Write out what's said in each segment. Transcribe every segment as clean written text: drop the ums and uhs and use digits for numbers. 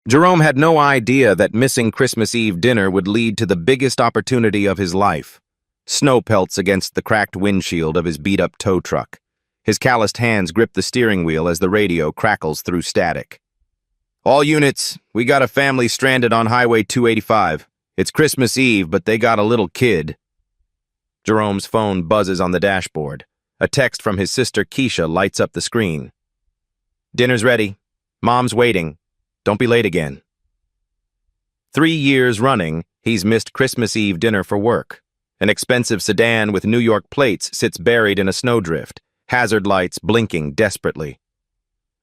Jerome had no idea that missing Christmas Eve dinner would lead to the biggest opportunity of his life. Snow pelts against the cracked windshield of his beat-up tow truck. His calloused hands grip the steering wheel as the radio crackles through static. "All units, we got a family stranded on Highway 285. It's Christmas Eve, but they got a little kid." Jerome's phone buzzes on the dashboard. A text from his sister Keisha lights up the screen. "Dinner's ready. Mom's waiting. Don't be late again." 3 years running, he's missed Christmas Eve dinner for work. An expensive sedan with New York plates sits buried in a snowdrift, hazard lights blinking desperately.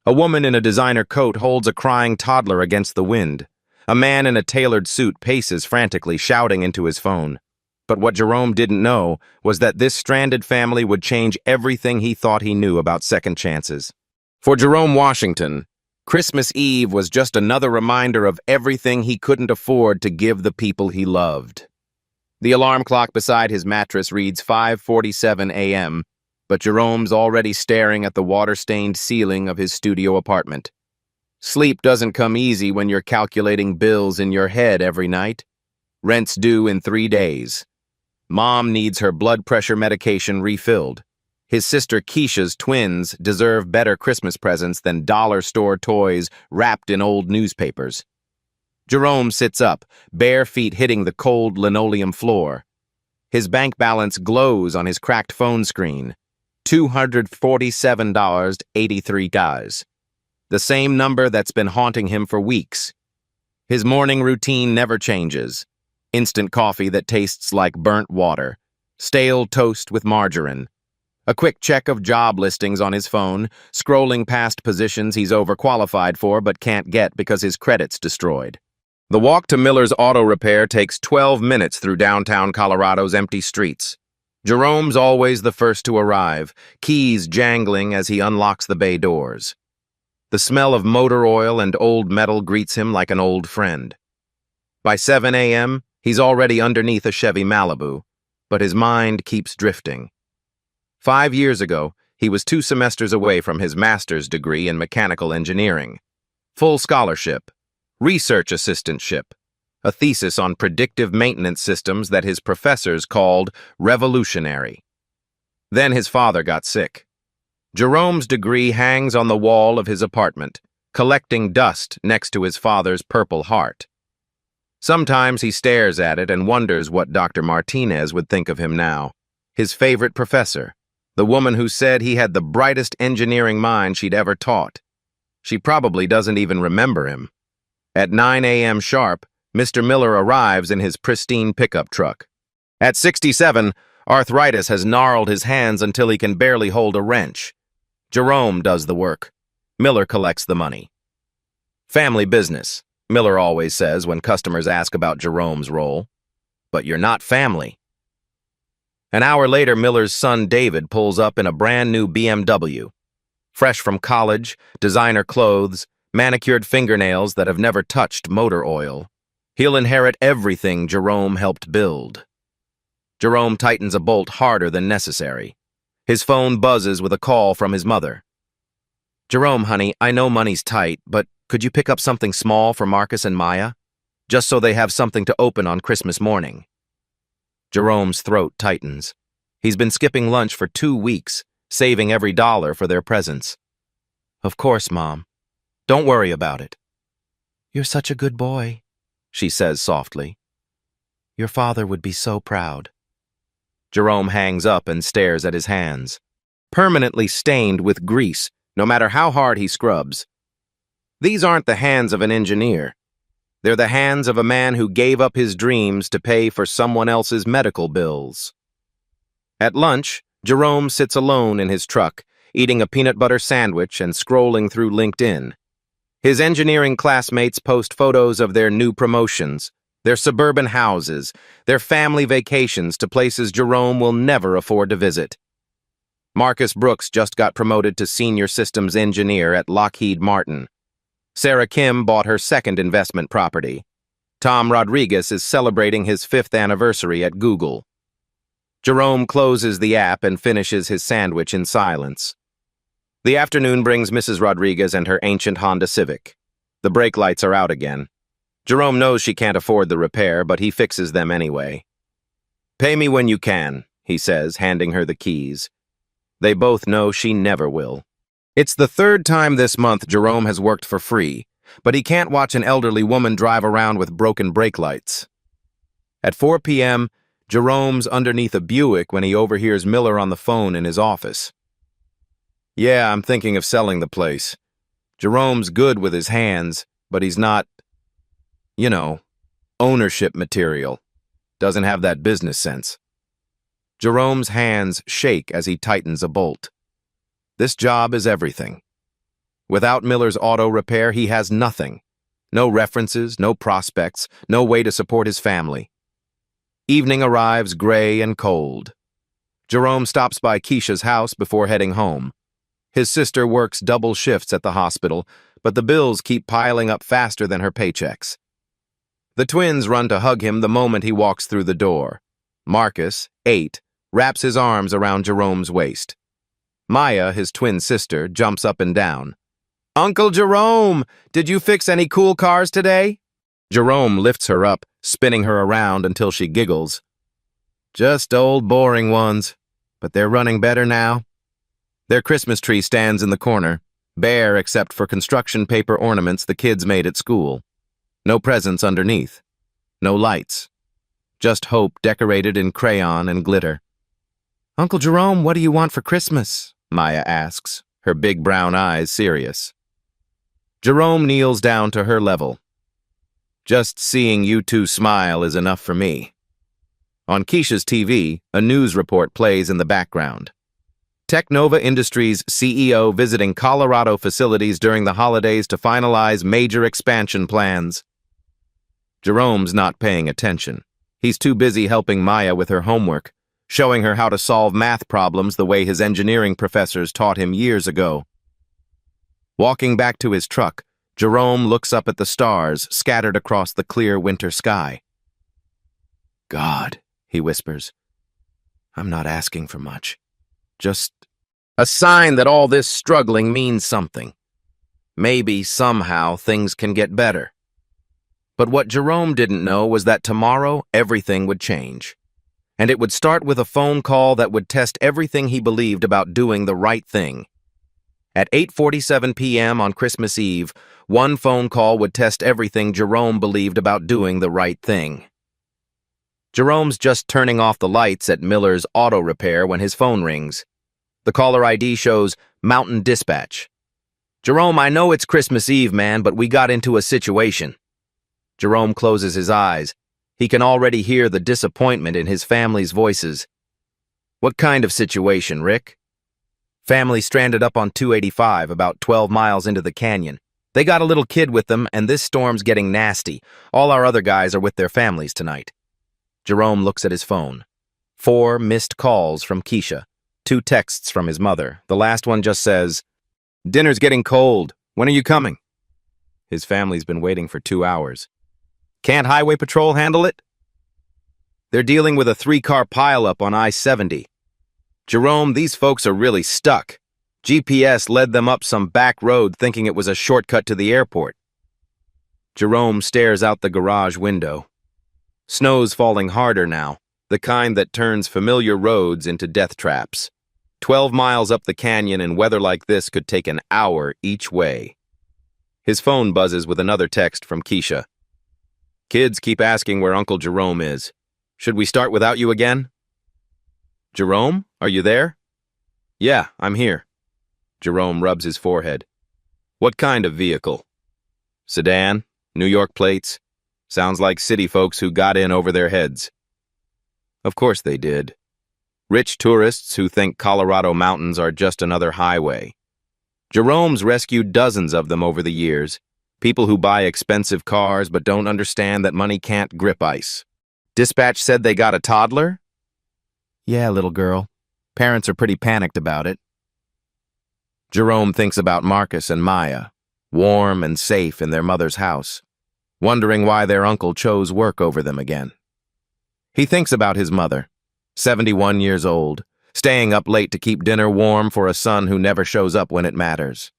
A woman in a designer coat holds a crying toddler against the wind. A man in a tailored suit paces frantically, shouting into his phone. But what Jerome didn't know was that this stranded family would change everything he thought he knew about second chances. For Jerome Washington, Christmas Eve was just another reminder of everything he couldn't afford to give the people he loved. The alarm clock beside his mattress reads 5:47 a.m., but Jerome's already staring at the water-stained ceiling of his studio apartment. Sleep doesn't come easy when you're calculating bills in your head every night. Rent's due in 3 days. Mom needs her blood pressure medication refilled. His sister Keisha's twins deserve better Christmas presents than dollar store toys wrapped in old newspapers. Jerome sits up, bare feet hitting the cold linoleum floor. His bank balance glows on his cracked phone screen. $247.83. The same number that's been haunting him for weeks. His morning routine never changes. Instant coffee that tastes like burnt water. Stale toast with margarine. A quick check of job listings on his phone, scrolling past positions he's overqualified for but can't get because his credit's destroyed. The walk to Miller's Auto Repair takes 12 minutes through downtown Colorado's empty streets. Jerome's always the first to arrive, keys jangling as he unlocks the bay doors. The smell of motor oil and old metal greets him like an old friend. By 7 a.m., he's already underneath a Chevy Malibu, but his mind keeps drifting. 5 years ago, he was 2 semesters away from his master's degree in mechanical engineering. Full scholarship, research assistantship, a thesis on predictive maintenance systems that his professors called revolutionary. Then his father got sick. Jerome's degree hangs on the wall of his apartment, collecting dust next to his father's Purple Heart. Sometimes he stares at it and wonders what Dr. Martinez would think of him now, his favorite professor. The woman who said he had the brightest engineering mind she'd ever taught. She probably doesn't even remember him. At 9 a.m. sharp, Mr. Miller arrives in his pristine pickup truck. At 67, arthritis has gnarled his hands until he can barely hold a wrench. Jerome does the work. Miller collects the money. Family business, Miller always says when customers ask about Jerome's role. But you're not family. An hour later, Miller's son David pulls up in a brand new BMW. Fresh from college, designer clothes, manicured fingernails that have never touched motor oil. He'll inherit everything Jerome helped build. Jerome tightens a bolt harder than necessary. His phone buzzes with a call from his mother. "Jerome, honey, I know money's tight, but could you pick up something small for Marcus and Maya? Just so they have something to open on Christmas morning." Jerome's throat tightens. He's been skipping lunch for 2 weeks, saving every dollar for their presents. "Of course, Mom. Don't worry about it." "You're such a good boy," she says softly. "Your father would be so proud." Jerome hangs up and stares at his hands, permanently stained with grease, no matter how hard he scrubs. These aren't the hands of an engineer. They're the hands of a man who gave up his dreams to pay for someone else's medical bills. At lunch, Jerome sits alone in his truck, eating a peanut butter sandwich and scrolling through LinkedIn. His engineering classmates post photos of their new promotions, their suburban houses, their family vacations to places Jerome will never afford to visit. Marcus Brooks just got promoted to senior systems engineer at Lockheed Martin. Sarah Kim bought her second investment property. Tom Rodriguez is celebrating his 5th anniversary at Google. Jerome closes the app and finishes his sandwich in silence. The afternoon brings Mrs. Rodriguez and her ancient Honda Civic. The brake lights are out again. Jerome knows she can't afford the repair, but he fixes them anyway. "Pay me when you can," he says, handing her the keys. They both know she never will. It's the third time this month Jerome has worked for free, but he can't watch an elderly woman drive around with broken brake lights. At 4 p.m., Jerome's underneath a Buick when he overhears Miller on the phone in his office. "Yeah, I'm thinking of selling the place. Jerome's good with his hands, but he's not, ownership material. Doesn't have that business sense." Jerome's hands shake as he tightens a bolt. This job is everything. Without Miller's auto repair, he has nothing. No references, no prospects, no way to support his family. Evening arrives gray and cold. Jerome stops by Keisha's house before heading home. His sister works double shifts at the hospital, but the bills keep piling up faster than her paychecks. The twins run to hug him the moment he walks through the door. Marcus, 8, wraps his arms around Jerome's waist. Maya, his twin sister, jumps up and down. "Uncle Jerome, did you fix any cool cars today?" Jerome lifts her up, spinning her around until she giggles. "Just old boring ones, but they're running better now." Their Christmas tree stands in the corner, bare except for construction paper ornaments the kids made at school. No presents underneath. No lights. Just hope decorated in crayon and glitter. "Uncle Jerome, what do you want for Christmas?" Maya asks, her big brown eyes serious. Jerome kneels down to her level. "Just seeing you two smile is enough for me." On Keisha's TV, a news report plays in the background. Technova Industries CEO visiting Colorado facilities during the holidays to finalize major expansion plans. Jerome's not paying attention. He's too busy helping Maya with her homework, showing her how to solve math problems the way his engineering professors taught him years ago. Walking back to his truck, Jerome looks up at the stars scattered across the clear winter sky. "God," he whispers, "I'm not asking for much. Just a sign that all this struggling means something. Maybe, somehow, things can get better." But what Jerome didn't know was that tomorrow everything would change. And it would start with a phone call that would test everything he believed about doing the right thing. At 8:47 p.m. on Christmas Eve, one phone call would test everything Jerome believed about doing the right thing. Jerome's just turning off the lights at Miller's auto repair when his phone rings. The caller ID shows Mountain Dispatch. "Jerome, I know it's Christmas Eve, man, but we got into a situation." Jerome closes his eyes. He can already hear the disappointment in his family's voices. "What kind of situation, Rick?" "Family stranded up on 285, about 12 miles into the canyon. They got a little kid with them, and this storm's getting nasty. All our other guys are with their families tonight." Jerome looks at his phone. 4 missed calls from Keisha. 2 texts from his mother. The last one just says, "Dinner's getting cold. When are you coming?" His family's been waiting for 2 hours. "Can't Highway Patrol handle it?" They're dealing with a 3-car pileup on I-70. "Jerome, these folks are really stuck. GPS led them up some back road thinking it was a shortcut to the airport." Jerome stares out the garage window. Snow's falling harder now, the kind that turns familiar roads into death traps. 12 miles up the canyon and weather like this could take an hour each way. His phone buzzes with another text from Keisha. "Kids keep asking where Uncle Jerome is. Should we start without you again?" "Jerome, are you there?" "Yeah, I'm here." Jerome rubs his forehead. "What kind of vehicle?" "Sedan, New York plates. Sounds like city folks who got in over their heads." Of course they did. Rich tourists who think Colorado mountains are just another highway. Jerome's rescued dozens of them over the years. People who buy expensive cars but don't understand that money can't grip ice. Dispatch said they got a toddler? "Yeah, little girl. Parents are pretty panicked about it." Jerome thinks about Marcus and Maya, warm and safe in their mother's house, wondering why their uncle chose work over them again. He thinks about his mother, 71 years old, staying up late to keep dinner warm for a son who never shows up when it matters.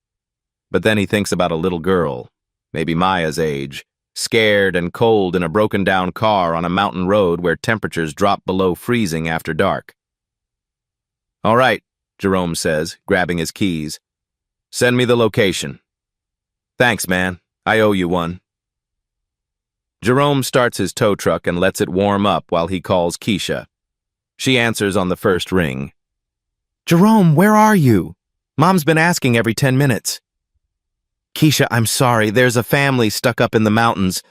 But then he thinks about a little girl, maybe Maya's age, scared and cold in a broken-down car on a mountain road where temperatures drop below freezing after dark. "All right," Jerome says, grabbing his keys. "Send me the location." "Thanks, man. I owe you one." Jerome starts his tow truck and lets it warm up while he calls Keisha. She answers on the first ring. "Jerome, where are you? Mom's been asking every 10 minutes. "Keisha, I'm sorry. There's a family stuck up in the mountains.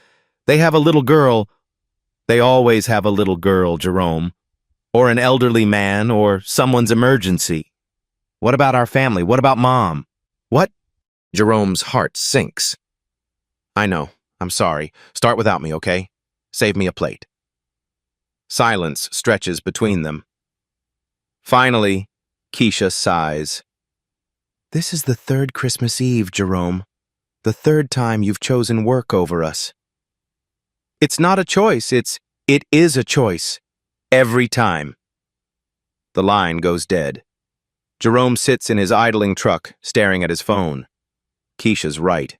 They have a little girl." "They always have a little girl, Jerome. Or an elderly man, or someone's emergency. What about our family? What about Mom?" "What?" Jerome's heart sinks. "I know. I'm sorry. Start without me, okay? Save me a plate." Silence stretches between them. Finally, Keisha sighs. "This is the third Christmas Eve, Jerome. The third time you've chosen work over us." "It's not a choice. It is a choice. Every time." The line goes dead. Jerome sits in his idling truck, staring at his phone. Keisha's right.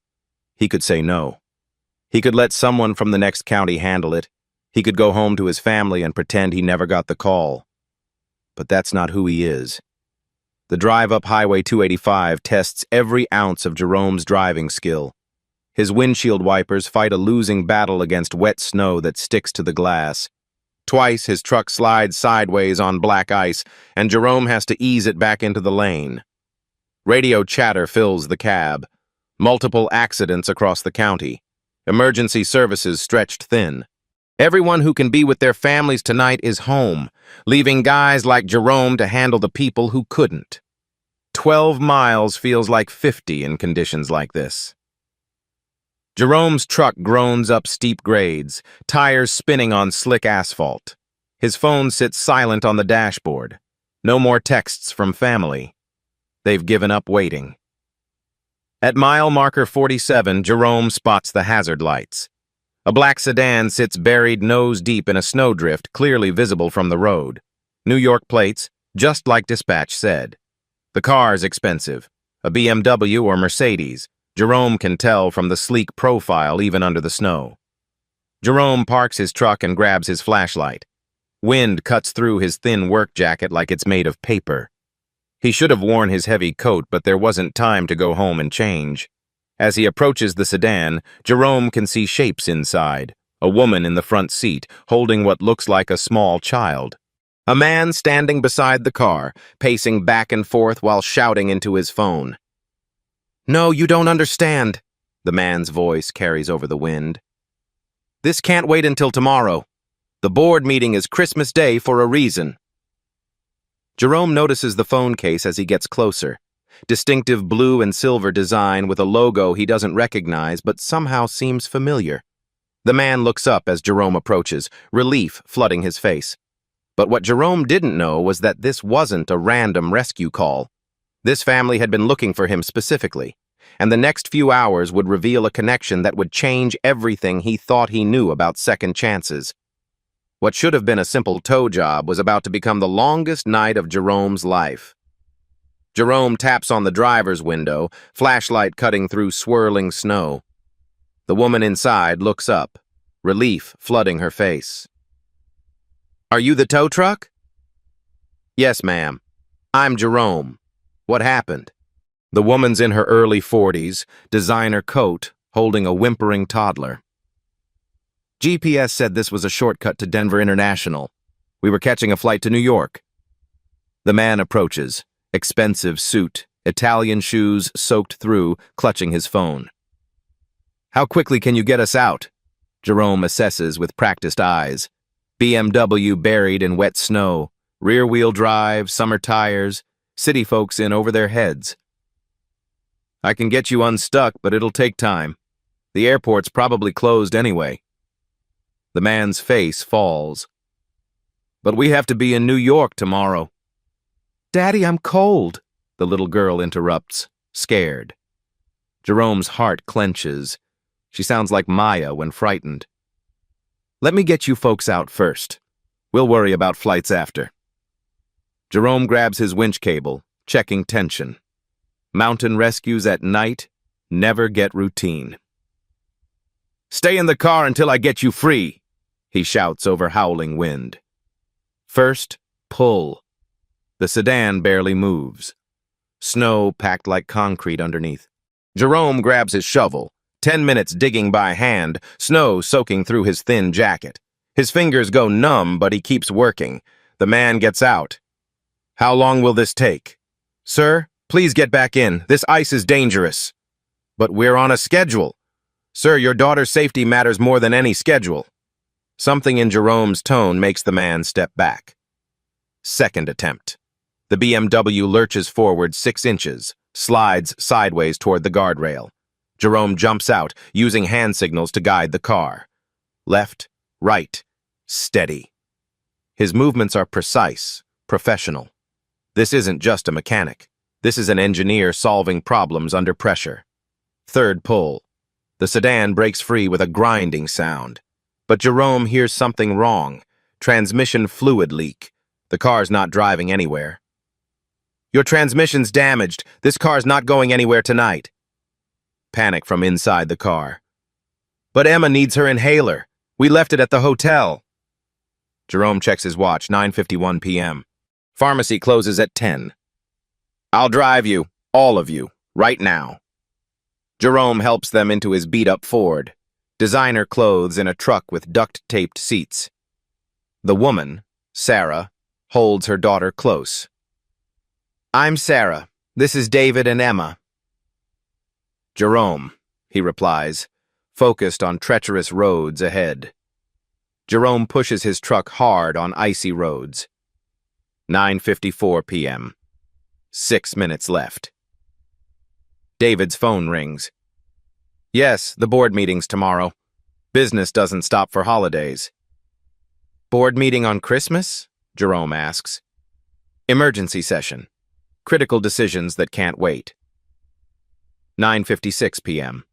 He could say no. He could let someone from the next county handle it. He could go home to his family and pretend he never got the call. But that's not who he is. The drive up Highway 285 tests every ounce of Jerome's driving skill. His windshield wipers fight a losing battle against wet snow that sticks to the glass. Twice his truck slides sideways on black ice, and Jerome has to ease it back into the lane. Radio chatter fills the cab. Multiple accidents across the county. Emergency services stretched thin. Everyone who can be with their families tonight is home, leaving guys like Jerome to handle the people who couldn't. 12 miles feels like 50 in conditions like this. Jerome's truck groans up steep grades, tires spinning on slick asphalt. His phone sits silent on the dashboard. No more texts from family. They've given up waiting. At mile marker 47, Jerome spots the hazard lights. A black sedan sits buried nose-deep in a snowdrift, clearly visible from the road. New York plates, just like dispatch said. The car's expensive. A BMW or Mercedes. Jerome can tell from the sleek profile even under the snow. Jerome parks his truck and grabs his flashlight. Wind cuts through his thin work jacket like it's made of paper. He should have worn his heavy coat, but there wasn't time to go home and change. As he approaches the sedan, Jerome can see shapes inside. A woman in the front seat, holding what looks like a small child. A man standing beside the car, pacing back and forth while shouting into his phone. "No, you don't understand," the man's voice carries over the wind. "This can't wait until tomorrow. The board meeting is Christmas Day for a reason." Jerome notices the phone case as he gets closer. Distinctive blue and silver design with a logo he doesn't recognize but somehow seems familiar. The man looks up as Jerome approaches, relief flooding his face. But what Jerome didn't know was that this wasn't a random rescue call. This family had been looking for him specifically, and the next few hours would reveal a connection that would change everything he thought he knew about second chances. What should have been a simple tow job was about to become the longest night of Jerome's life. Jerome taps on the driver's window, flashlight cutting through swirling snow. The woman inside looks up, relief flooding her face. "Are you the tow truck?" "Yes, ma'am. I'm Jerome. What happened?" The woman's in her early 40s, designer coat, holding a whimpering toddler. "GPS said this was a shortcut to Denver International. We were catching a flight to New York." The man approaches, expensive suit, Italian shoes soaked through, clutching his phone. "How quickly can you get us out?" Jerome assesses with practiced eyes. BMW buried in wet snow, rear-wheel drive, summer tires, city folks in over their heads. "I can get you unstuck, but it'll take time. The airport's probably closed anyway." The man's face falls. "But we have to be in New York tomorrow." "Daddy, I'm cold," the little girl interrupts, scared. Jerome's heart clenches. She sounds like Maya when frightened. "Let me get you folks out first. We'll worry about flights after." Jerome grabs his winch cable, checking tension. Mountain rescues at night never get routine. Stay in the car until I get you free, he shouts over howling wind. First, pull. The sedan barely moves. Snow packed like concrete underneath. Jerome grabs his shovel, 10 minutes digging by hand, snow soaking through his thin jacket. His fingers go numb, but he keeps working. The man gets out. How long will this take? Sir, please get back in. This ice is dangerous. But we're on a schedule. Sir, your daughter's safety matters more than any schedule. Something in Jerome's tone makes the man step back. Second attempt. The BMW lurches forward 6 inches, slides sideways toward the guardrail. Jerome jumps out, using hand signals to guide the car. Left, right, steady. His movements are precise, professional. This isn't just a mechanic. This is an engineer solving problems under pressure. Third pull. The sedan breaks free with a grinding sound. But Jerome hears something wrong. Transmission fluid leak. The car's not driving anywhere. Your transmission's damaged. This car's not going anywhere tonight. Panic from inside the car. But Emma needs her inhaler. We left it at the hotel. Jerome checks his watch, 9:51 p.m. Pharmacy closes at 10. I'll drive you, all of you, right now. Jerome helps them into his beat-up Ford, designer clothes in a truck with duct-taped seats. The woman, Sarah, holds her daughter close. I'm Sarah. This is David and Emma. Jerome, he replies, focused on treacherous roads ahead. Jerome pushes his truck hard on icy roads. 9:54 p.m. 6 minutes left. David's phone rings. Yes, the board meeting's tomorrow. Business doesn't stop for holidays. Board meeting on Christmas? Jerome asks. Emergency session. Critical decisions that can't wait. 9:56 p.m.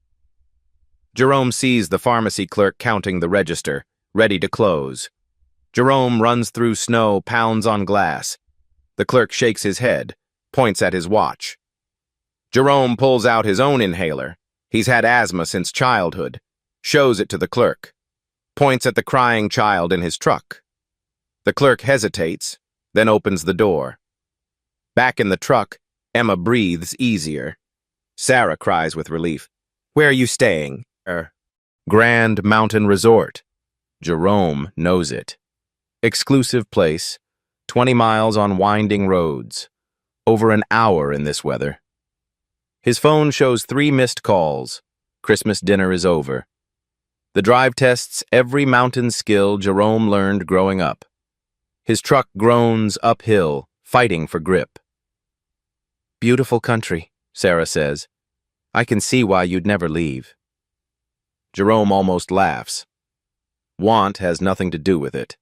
Jerome sees the pharmacy clerk counting the register, ready to close. Jerome runs through snow, pounds on glass. The clerk shakes his head, points at his watch. Jerome pulls out his own inhaler. He's had asthma since childhood. Shows it to the clerk. Points at the crying child in his truck. The clerk hesitates, then opens the door. Back in the truck, Emma breathes easier. Sarah cries with relief. Where are you staying? Grand Mountain Resort. Jerome knows it. Exclusive place, 20 miles on winding roads. Over an hour in this weather. His phone shows 3 missed calls. Christmas dinner is over. The drive tests every mountain skill Jerome learned growing up. His truck groans uphill, fighting for grip. Beautiful country, Sarah says. I can see why you'd never leave. Jerome almost laughs. Want has nothing to do with it.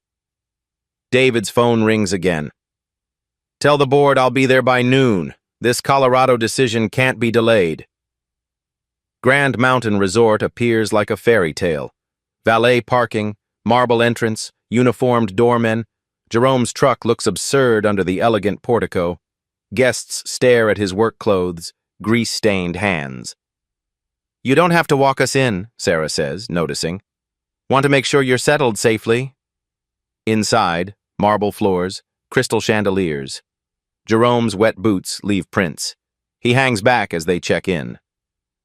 David's phone rings again. Tell the board I'll be there by noon. This Colorado decision can't be delayed. Grand Mountain Resort appears like a fairy tale. Valet parking, marble entrance, uniformed doormen. Jerome's truck looks absurd under the elegant portico. Guests stare at his work clothes, grease-stained hands. You don't have to walk us in, Sarah says, noticing. Want to make sure you're settled safely? Inside, marble floors, crystal chandeliers. Jerome's wet boots leave prints. He hangs back as they check in.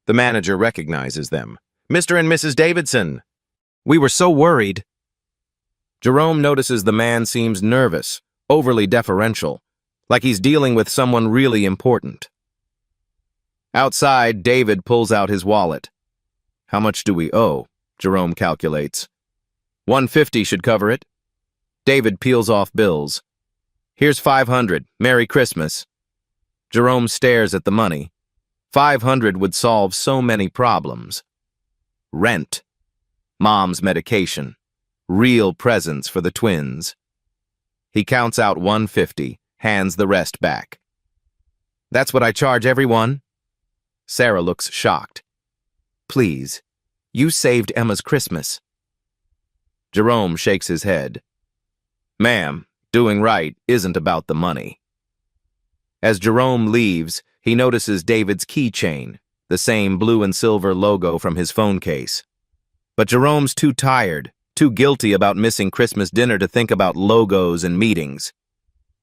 The manager recognizes them. Mr. and Mrs. Davidson. We were so worried. Jerome notices the man seems nervous, overly deferential, like he's dealing with someone really important. Outside, David pulls out his wallet. How much do we owe? Jerome calculates. $150 should cover it. David peels off bills. Here's $500. Merry Christmas. Jerome stares at the money. $500 would solve so many problems. Rent. Mom's medication. Real presents for the twins. He counts out $150, hands the rest back. That's what I charge everyone? Sarah looks shocked. Please, you saved Emma's Christmas. Jerome shakes his head. Ma'am, doing right isn't about the money. As Jerome leaves, he notices David's keychain, the same blue and silver logo from his phone case. But Jerome's too tired, too guilty about missing Christmas dinner to think about logos and meetings.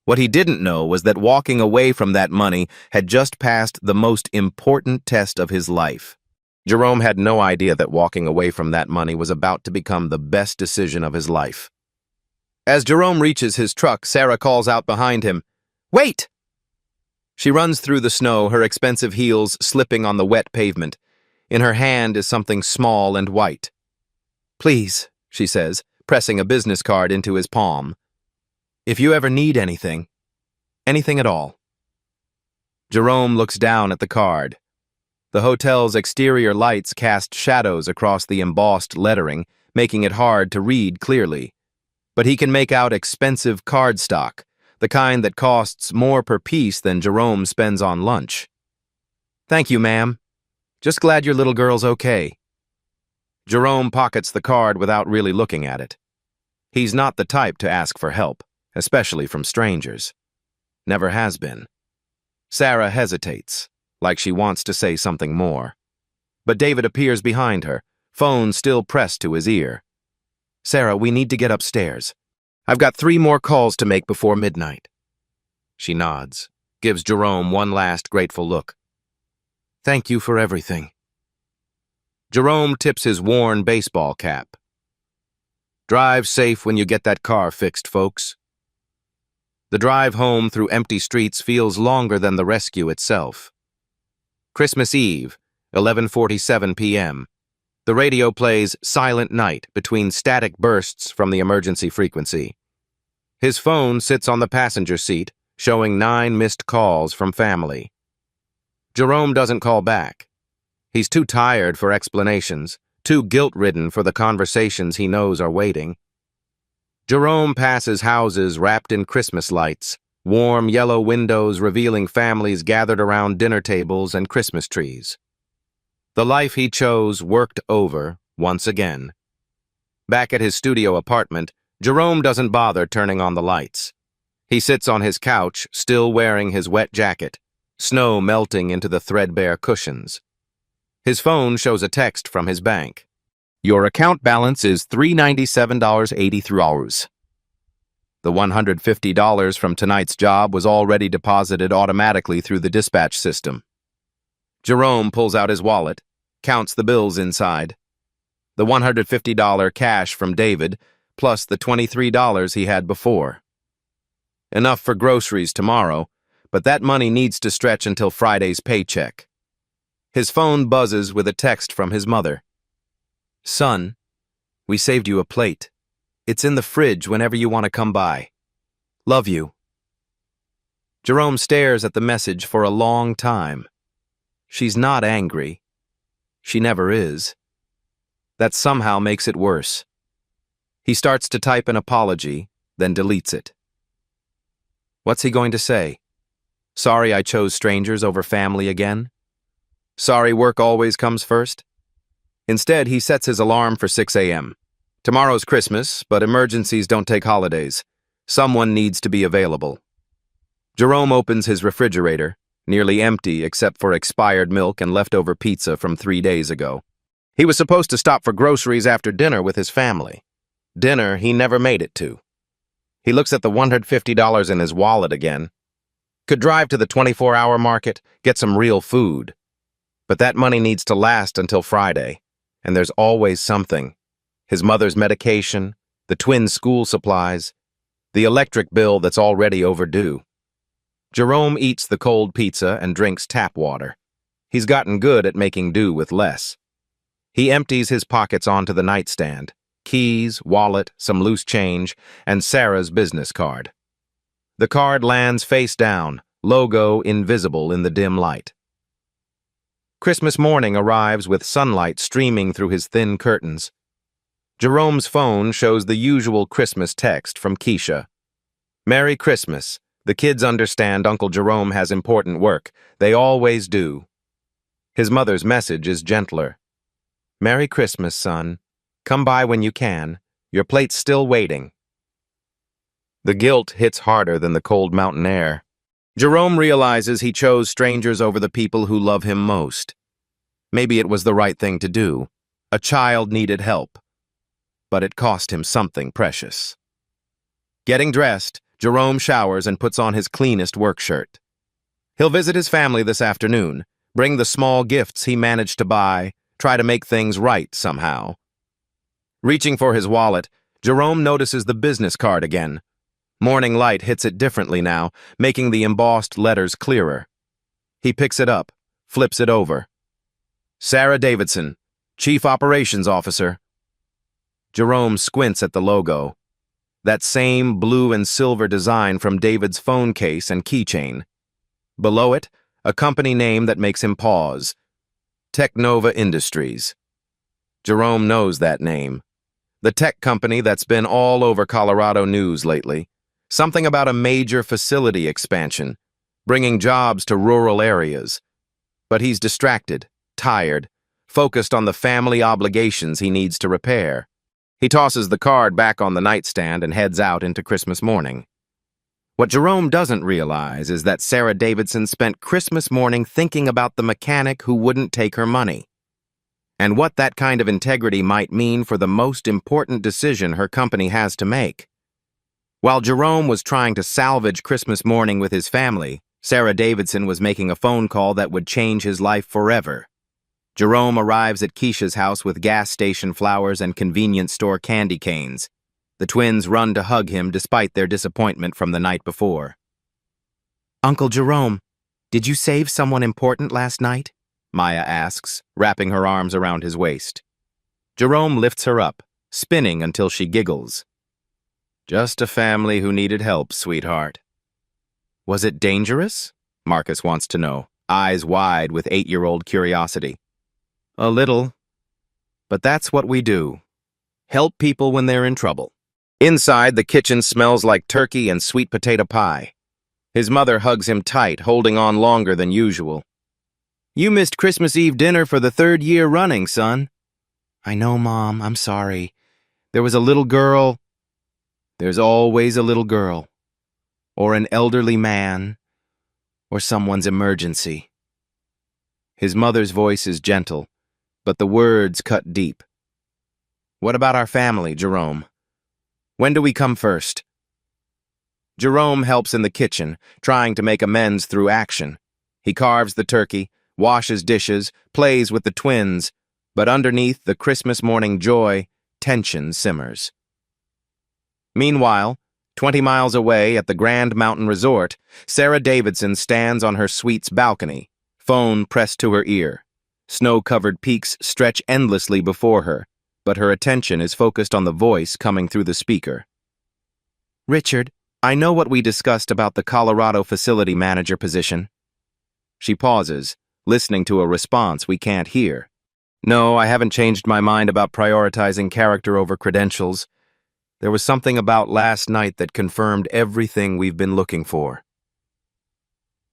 What he didn't know was that walking away from that money had just passed the most important test of his life. Jerome had no idea that walking away from that money was about to become the best decision of his life. As Jerome reaches his truck, Sarah calls out behind him, "Wait!" She runs through the snow, her expensive heels slipping on the wet pavement. In her hand is something small and white. "Please," she says, pressing a business card into his palm. "If you ever need anything at all." Jerome looks down at the card. The hotel's exterior lights cast shadows across the embossed lettering, making it hard to read clearly. But he can make out expensive cardstock, the kind that costs more per piece than Jerome spends on lunch. "Thank you, ma'am. Just glad your little girl's okay." Jerome pockets the card without really looking at it. He's not the type to ask for help, especially from strangers. Never has been. Sarah hesitates, like she wants to say something more. But David appears behind her, phone still pressed to his ear. "Sarah, we need to get upstairs. I've got 3 more calls to make before midnight." She nods, gives Jerome one last grateful look. "Thank you for everything." Jerome tips his worn baseball cap. "Drive safe when you get that car fixed, folks." The drive home through empty streets feels longer than the rescue itself. Christmas Eve, 11:47 p.m. The radio plays Silent Night between static bursts from the emergency frequency. His phone sits on the passenger seat, showing 9 missed calls from family. Jerome doesn't call back. He's too tired for explanations, too guilt-ridden for the conversations he knows are waiting. Jerome passes houses wrapped in Christmas lights, warm yellow windows revealing families gathered around dinner tables and Christmas trees. The life he chose worked over, once again. Back at his studio apartment, Jerome doesn't bother turning on the lights. He sits on his couch, still wearing his wet jacket, snow melting into the threadbare cushions. His phone shows a text from his bank. "Your account balance is $397.83. The $150 from tonight's job was already deposited automatically through the dispatch system." Jerome pulls out his wallet, counts the bills inside. The $150 cash from David, plus the $23 he had before. Enough for groceries tomorrow, but that money needs to stretch until Friday's paycheck. His phone buzzes with a text from his mother. "Son, we saved you a plate. It's in the fridge whenever you want to come by. Love you." Jerome stares at the message for a long time. She's not angry. She never is. That somehow makes it worse. He starts to type an apology, then deletes it. What's he going to say? Sorry I chose strangers over family again? Sorry work always comes first? Instead, he sets his alarm for 6 a.m. Tomorrow's Christmas, but emergencies don't take holidays. Someone needs to be available. Jerome opens his refrigerator, nearly empty except for expired milk and leftover pizza from 3 days ago. He was supposed to stop for groceries after dinner with his family. Dinner he never made it to. He looks at the $150 in his wallet again. Could drive to the 24-hour market, get some real food. But that money needs to last until Friday, and there's always something. His mother's medication, the twins' school supplies, the electric bill that's already overdue. Jerome eats the cold pizza and drinks tap water. He's gotten good at making do with less. He empties his pockets onto the nightstand. Keys, wallet, some loose change, and Sarah's business card. The card lands face down, logo invisible in the dim light. Christmas morning arrives with sunlight streaming through his thin curtains. Jerome's phone shows the usual Christmas text from Keisha. "Merry Christmas. The kids understand Uncle Jerome has important work. They always do." His mother's message is gentler. "Merry Christmas, son. Come by when you can. Your plate's still waiting." The guilt hits harder than the cold mountain air. Jerome realizes he chose strangers over the people who love him most. Maybe it was the right thing to do. A child needed help, but it cost him something precious. Getting dressed, Jerome showers and puts on his cleanest work shirt. He'll visit his family this afternoon, bring the small gifts he managed to buy, try to make things right somehow. Reaching for his wallet, Jerome notices the business card again. Morning light hits it differently now, making the embossed letters clearer. He picks it up, flips it over. Sarah Davidson, Chief Operations Officer. Jerome squints at the logo. That same blue and silver design from David's phone case and keychain. Below it, a company name that makes him pause. Technova Industries. Jerome knows that name. The tech company that's been all over Colorado news lately. Something about a major facility expansion, bringing jobs to rural areas. But he's distracted, tired, focused on the family obligations he needs to repair. He tosses the card back on the nightstand and heads out into Christmas morning. What Jerome doesn't realize is that Sarah Davidson spent Christmas morning thinking about the mechanic who wouldn't take her money, and what that kind of integrity might mean for the most important decision her company has to make. While Jerome was trying to salvage Christmas morning with his family, Sarah Davidson was making a phone call that would change his life forever. Jerome arrives at Keisha's house with gas station flowers and convenience store candy canes. The twins run to hug him despite their disappointment from the night before. "Uncle Jerome, did you save someone important last night?" Maya asks, wrapping her arms around his waist. Jerome lifts her up, spinning until she giggles. "Just a family who needed help, sweetheart." "Was it dangerous?" Marcus wants to know, eyes wide with 8-year-old curiosity. "A little. But that's what we do. Help people when they're in trouble." Inside, the kitchen smells like turkey and sweet potato pie. His mother hugs him tight, holding on longer than usual. "You missed Christmas Eve dinner for the 3rd year running, son." "I know, Mom. I'm sorry. There was a little girl." "There's always a little girl. Or an elderly man. Or someone's emergency." His mother's voice is gentle, but the words cut deep. "What about our family, Jerome? When do we come first?" Jerome helps in the kitchen, trying to make amends through action. He carves the turkey, washes dishes, plays with the twins, but underneath the Christmas morning joy, tension simmers. Meanwhile, 20 miles away at the Grand Mountain Resort, Sarah Davidson stands on her suite's balcony, phone pressed to her ear. Snow-covered peaks stretch endlessly before her, but her attention is focused on the voice coming through the speaker. "Richard, I know what we discussed about the Colorado facility manager position." She pauses, listening to a response we can't hear. "No, I haven't changed my mind about prioritizing character over credentials. There was something about last night that confirmed everything we've been looking for."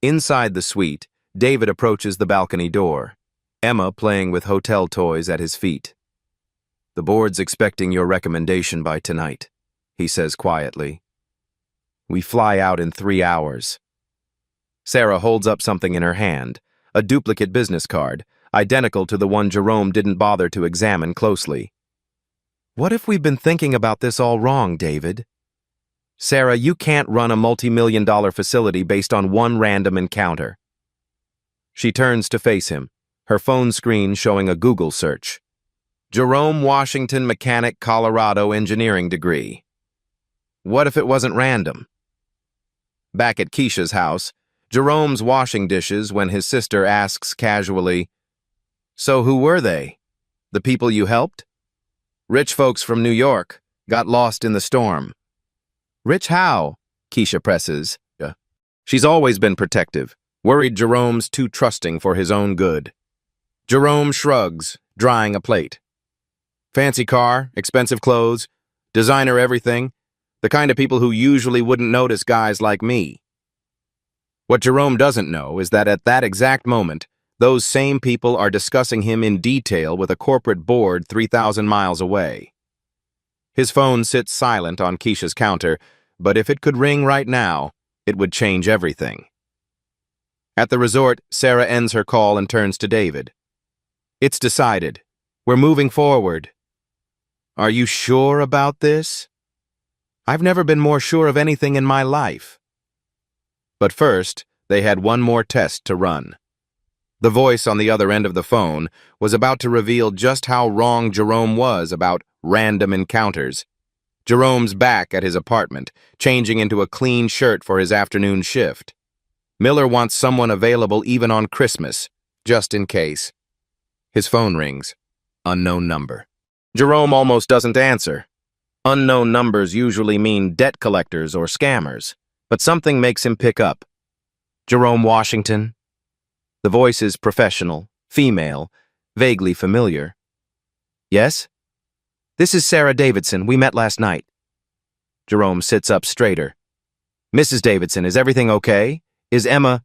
Inside the suite, David approaches the balcony door, Emma playing with hotel toys at his feet. "The board's expecting your recommendation by tonight," he says quietly. "We fly out in 3 hours." Sarah holds up something in her hand, a duplicate business card, identical to the one Jerome didn't bother to examine closely. "What if we've been thinking about this all wrong, David? Sarah, you can't run a multi-million-dollar facility based on one random encounter." She turns to face him, her phone screen showing a Google search. "Jerome Washington Mechanic, Colorado engineering degree." What if it wasn't random? Back at Keisha's house, Jerome's washing dishes when his sister asks casually, "So who were they? The people you helped?" "Rich folks from New York, got lost in the storm." "Rich how?" Keisha presses. She's always been protective, worried Jerome's too trusting for his own good. Jerome shrugs, drying a plate. "Fancy car, expensive clothes, designer everything, the kind of people who usually wouldn't notice guys like me." What Jerome doesn't know is that at that exact moment, those same people are discussing him in detail with a corporate board 3,000 miles away. His phone sits silent on Keisha's counter, but if it could ring right now, it would change everything. At the resort, Sarah ends her call and turns to David. "It's decided. We're moving forward. Are you sure about this? I've never been more sure of anything in my life. But first, they had one more test to run. The voice on the other end of the phone was about to reveal just how wrong Jerome was about random encounters. Jerome's back at his apartment, changing into a clean shirt for his afternoon shift. Miller wants someone available even on Christmas, just in case. His phone rings. Unknown number. Jerome almost doesn't answer. Unknown numbers usually mean debt collectors or scammers, but something makes him pick up. Jerome Washington. The voice is professional, female, vaguely familiar. Yes? This is Sarah Davidson. We met last night. Jerome sits up straighter. Mrs. Davidson, is everything okay? Is Emma?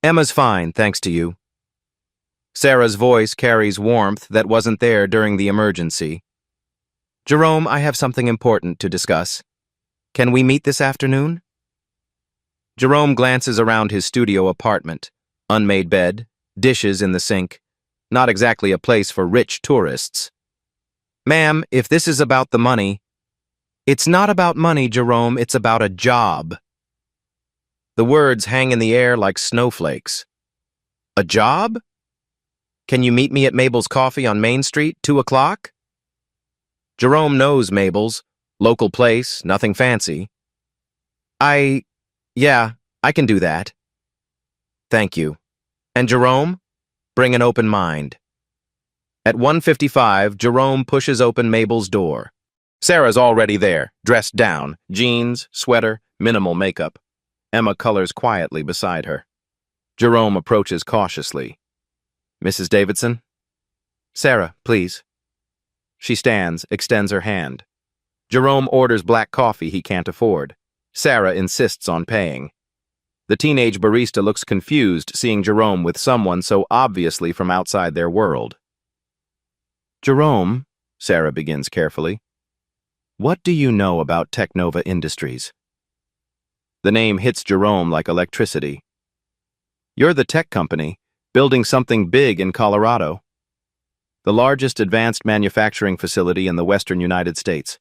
Emma's fine, thanks to you. Sarah's voice carries warmth that wasn't there during the emergency. Jerome, I have something important to discuss. Can we meet this afternoon? Jerome glances around his studio apartment. Unmade bed, dishes in the sink. Not exactly a place for rich tourists. Ma'am, if this is about the money... It's not about money, Jerome, it's about a job. The words hang in the air like snowflakes. A job? Can you meet me at Mabel's Coffee on Main Street, 2 o'clock? Jerome knows Mabel's. Local place, nothing fancy. Yeah, I can do that. Thank you. And Jerome? Bring an open mind. At 1:55, Jerome pushes open Mabel's door. Sarah's already there, dressed down, jeans, sweater, minimal makeup. Emma colors quietly beside her. Jerome approaches cautiously. Mrs. Davidson? Sarah, please. She stands, extends her hand. Jerome orders black coffee he can't afford. Sarah insists on paying. The teenage barista looks confused seeing Jerome with someone so obviously from outside their world. Jerome, Sarah begins carefully, what do you know about Technova Industries? The name hits Jerome like electricity. You're the tech company, building something big in Colorado. The largest advanced manufacturing facility in the western United States.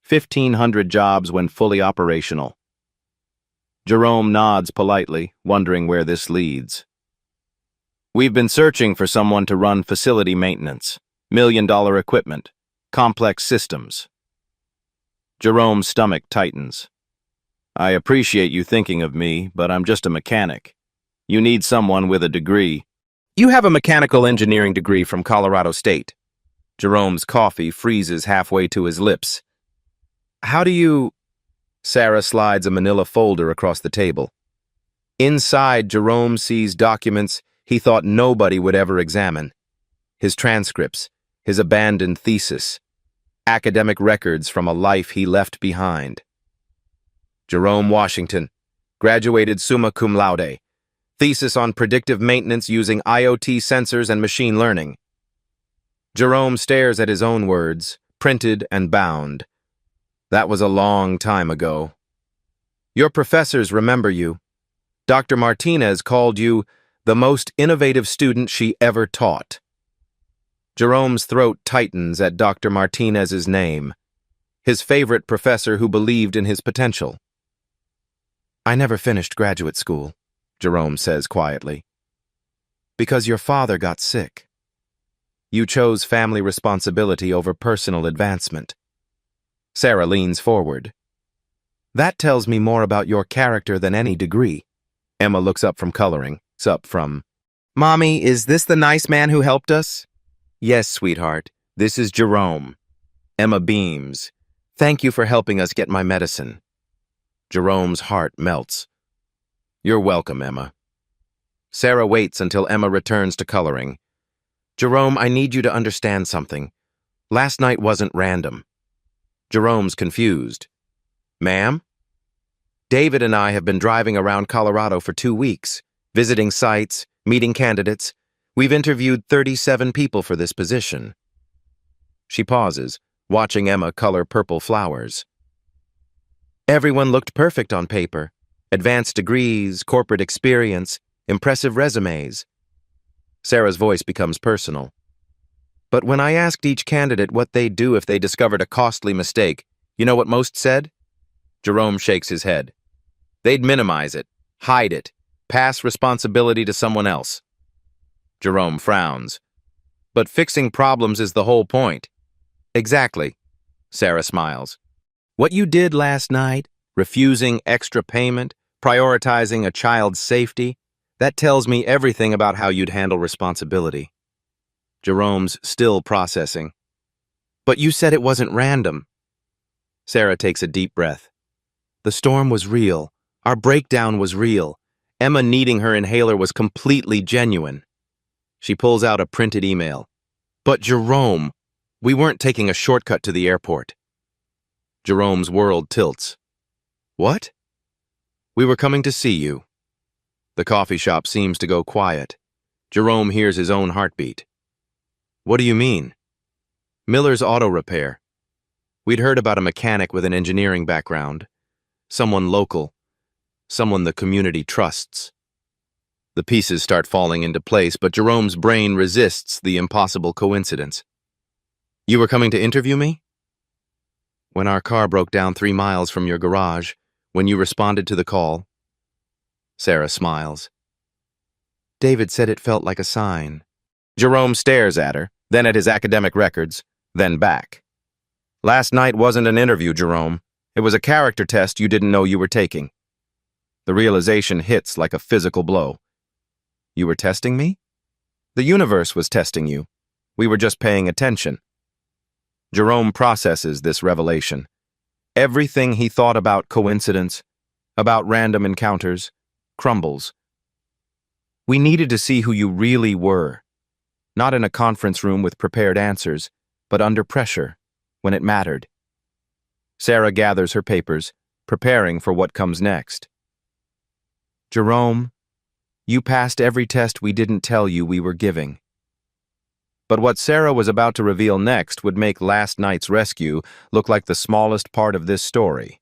1,500 jobs when fully operational. Jerome nods politely, wondering where this leads. We've been searching for someone to run facility maintenance, million-dollar equipment, complex systems. Jerome's stomach tightens. I appreciate you thinking of me, but I'm just a mechanic. You need someone with a degree. You have a mechanical engineering degree from Colorado State. Jerome's coffee freezes halfway to his lips. How do you... Sarah slides a manila folder across the table. Inside, Jerome sees documents he thought nobody would ever examine. His transcripts, his abandoned thesis, academic records from a life he left behind. Jerome Washington, graduated summa cum laude, thesis on predictive maintenance using IoT sensors and machine learning. Jerome stares at his own words, printed and bound. That was a long time ago. Your professors remember you. Dr. Martinez called you the most innovative student she ever taught. Jerome's throat tightens at Dr. Martinez's name, his favorite professor who believed in his potential. I never finished graduate school, Jerome says quietly. Because your father got sick. You chose family responsibility over personal advancement. Sarah leans forward. That tells me more about your character than any degree. Emma looks up from coloring, Mommy, is this the nice man who helped us? Yes, sweetheart. This is Jerome. Emma beams. Thank you for helping us get my medicine. Jerome's heart melts. You're welcome, Emma. Sarah waits until Emma returns to coloring. Jerome, I need you to understand something. Last night wasn't random. Jerome's confused. Ma'am? David and I have been driving around Colorado for 2 weeks, visiting sites, meeting candidates. We've interviewed 37 people for this position. She pauses, watching Emma color purple flowers. Everyone looked perfect on paper. Advanced degrees, corporate experience, impressive resumes. Sarah's voice becomes personal. But when I asked each candidate what they'd do if they discovered a costly mistake, you know what most said? Jerome shakes his head. They'd minimize it, hide it, pass responsibility to someone else. Jerome frowns. But fixing problems is the whole point. Exactly. Sarah smiles. What you did last night, refusing extra payment, prioritizing a child's safety, that tells me everything about how you'd handle responsibility. Jerome's still processing. But you said it wasn't random. Sarah takes a deep breath. The storm was real. Our breakdown was real. Emma needing her inhaler was completely genuine. She pulls out a printed email. But Jerome, we weren't taking a shortcut to the airport. Jerome's world tilts. What? We were coming to see you. The coffee shop seems to go quiet. Jerome hears his own heartbeat. What do you mean? Miller's auto repair. We'd heard about a mechanic with an engineering background. Someone local. Someone the community trusts. The pieces start falling into place, but Jerome's brain resists the impossible coincidence. You were coming to interview me? When our car broke down 3 miles from your garage, when you responded to the call. Sarah smiles. David said it felt like a sign. Jerome stares at her, then at his academic records, then back. Last night wasn't an interview, Jerome. It was a character test you didn't know you were taking. The realization hits like a physical blow. You were testing me? The universe was testing you. We were just paying attention. Jerome processes this revelation. Everything he thought about coincidence, about random encounters, crumbles. We needed to see who you really were. Not in a conference room with prepared answers, but under pressure, when it mattered. Sarah gathers her papers, preparing for what comes next. Jerome, you passed every test we didn't tell you we were giving. But what Sarah was about to reveal next would make last night's rescue look like the smallest part of this story.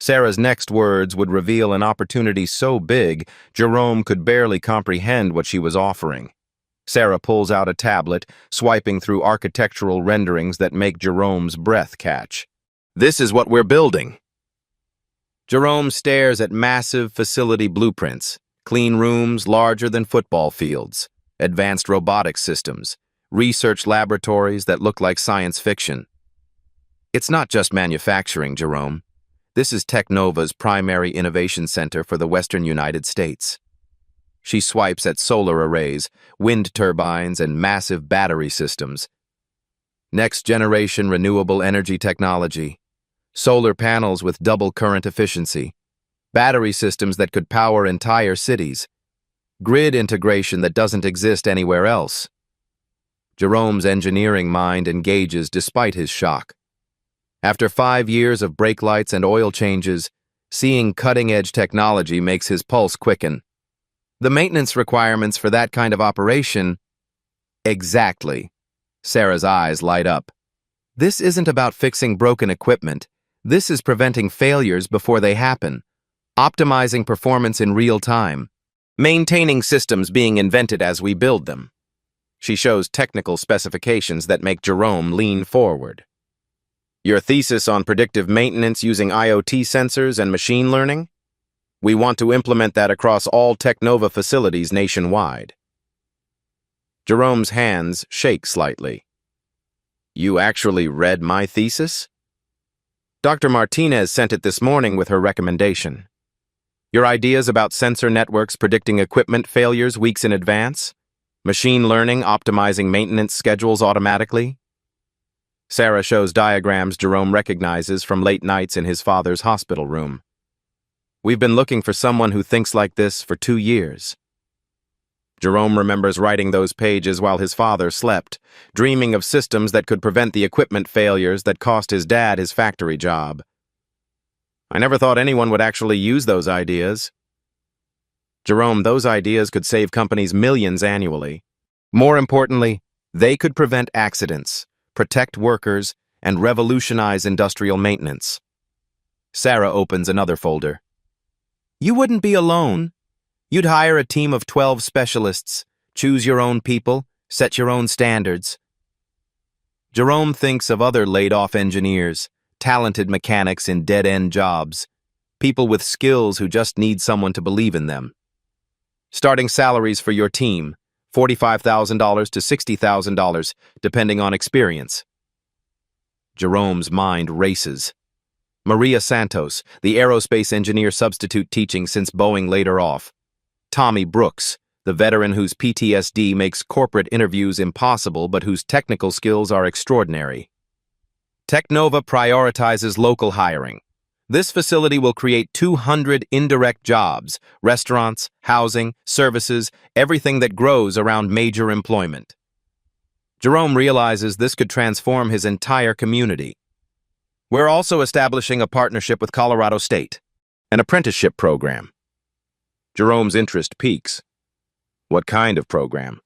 Sarah's next words would reveal an opportunity so big, Jerome could barely comprehend what she was offering. Sarah pulls out a tablet, swiping through architectural renderings that make Jerome's breath catch. This is what we're building. Jerome stares at massive facility blueprints, clean rooms larger than football fields, advanced robotics systems, research laboratories that look like science fiction. It's not just manufacturing, Jerome. This is Technova's primary innovation center for the Western United States. She swipes at solar arrays, wind turbines, and massive battery systems. Next-generation renewable energy technology, solar panels with double current efficiency, battery systems that could power entire cities, grid integration that doesn't exist anywhere else. Jerome's engineering mind engages despite his shock. After 5 years of brake lights and oil changes, seeing cutting-edge technology makes his pulse quicken. The maintenance requirements for that kind of operation... Exactly. Sarah's eyes light up. This isn't about fixing broken equipment. This is preventing failures before they happen, optimizing performance in real time, maintaining systems being invented as we build them. She shows technical specifications that make Jerome lean forward. Your thesis on predictive maintenance using IoT sensors and machine learning? We want to implement that across all Technova facilities nationwide. Jerome's hands shake slightly. You actually read my thesis? Dr. Martinez sent it this morning with her recommendation. Your ideas about sensor networks predicting equipment failures weeks in advance? Machine learning optimizing maintenance schedules automatically? Sarah shows diagrams Jerome recognizes from late nights in his father's hospital room. We've been looking for someone who thinks like this for 2 years. Jerome remembers writing those pages while his father slept, dreaming of systems that could prevent the equipment failures that cost his dad his factory job. I never thought anyone would actually use those ideas. Jerome, those ideas could save companies millions annually. More importantly, they could prevent accidents, protect workers, and revolutionize industrial maintenance. Sarah opens another folder. You wouldn't be alone. You'd hire a team of 12 specialists, choose your own people, set your own standards. Jerome thinks of other laid-off engineers, talented mechanics in dead-end jobs, people with skills who just need someone to believe in them. Starting salaries for your team, $45,000 to $60,000, depending on experience. Jerome's mind races. Maria Santos, the aerospace engineer substitute teaching since Boeing laid her off. Tommy Brooks, the veteran whose PTSD makes corporate interviews impossible but whose technical skills are extraordinary. Technova prioritizes local hiring. This facility will create 200 indirect jobs, restaurants, housing, services, everything that grows around major employment. Jerome realizes this could transform his entire community. We're also establishing a partnership with Colorado State, an apprenticeship program. Jerome's interest peaks. What kind of program?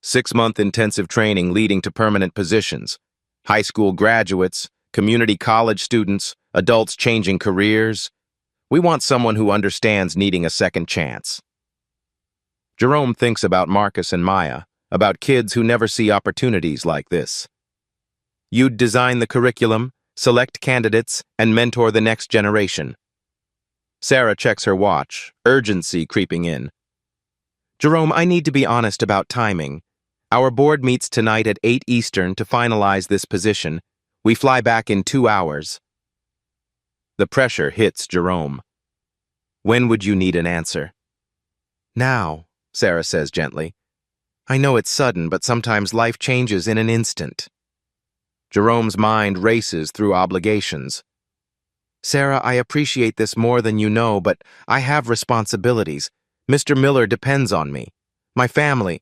6-month intensive training leading to permanent positions, high school graduates, community college students, adults changing careers. We want someone who understands needing a second chance. Jerome thinks about Marcus and Maya, about kids who never see opportunities like this. You'd design the curriculum, select candidates, and mentor the next generation. Sarah checks her watch, urgency creeping in. Jerome, I need to be honest about timing. Our board meets tonight at 8 Eastern to finalize this position. We fly back in 2 hours. The pressure hits Jerome. When would you need an answer? Now, Sarah says gently. I know it's sudden, but sometimes life changes in an instant. Jerome's mind races through obligations. Sarah, I appreciate this more than you know, but I have responsibilities. Mr. Miller depends on me. My family.